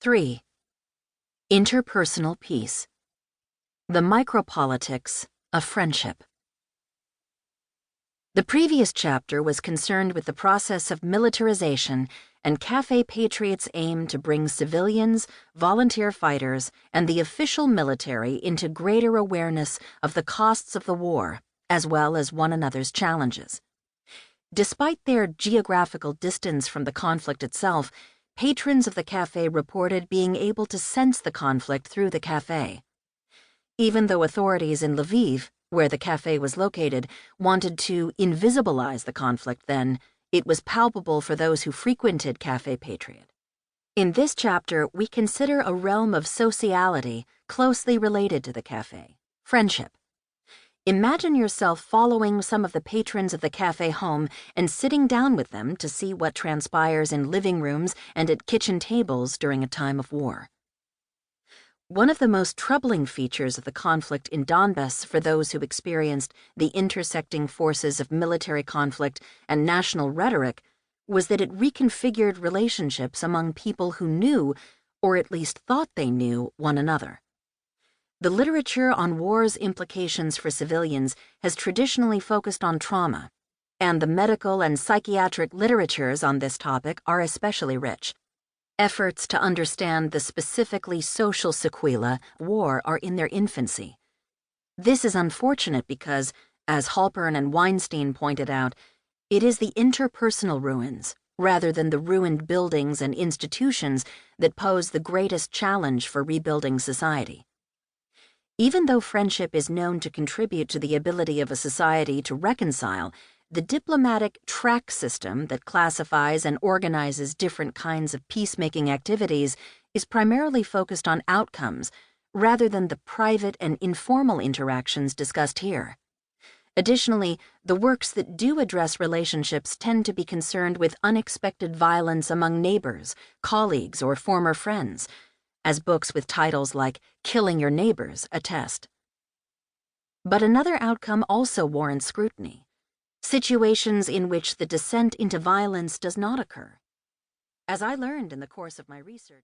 3. Interpersonal peace. The micropolitics of friendship. The previous chapter was concerned with the process of militarization and Cafe Patriots' aim to bring civilians, volunteer fighters, and the official military into greater awareness of the costs of the war, as well as one another's challenges. Despite their geographical distance from the conflict itself, patrons of the cafe reported being able to sense the conflict through the cafe. Even though authorities in Lviv, where the cafe was located, wanted to invisibilize the conflict then, it was palpable for those who frequented Cafe Patriot. In this chapter, we consider a realm of sociality closely related to the cafe: friendship. Imagine yourself following some of the patrons of the cafe home and sitting down with them to see what transpires in living rooms and at kitchen tables during a time of war. One of the most troubling features of the conflict in Donbas for those who experienced the intersecting forces of military conflict and national rhetoric was that it reconfigured relationships among people who knew, or at least thought they knew, one another. The literature on war's implications for civilians has traditionally focused on trauma, and the medical and psychiatric literatures on this topic are especially rich. Efforts to understand the specifically social sequelae of war are in their infancy. This is unfortunate because, as Halpern and Weinstein pointed out, it is the interpersonal ruins, rather than the ruined buildings and institutions, that pose the greatest challenge for rebuilding society. Even though friendship is known to contribute to the ability of a society to reconcile, the diplomatic track system that classifies and organizes different kinds of peacemaking activities is primarily focused on outcomes rather than the private and informal interactions discussed here. Additionally, the works that do address relationships tend to be concerned with unexpected violence among neighbors, colleagues, or former friends, as books with titles like Killing Your Neighbors attest. But another outcome also warrants scrutiny: situations in which the descent into violence does not occur. As I learned in the course of my research,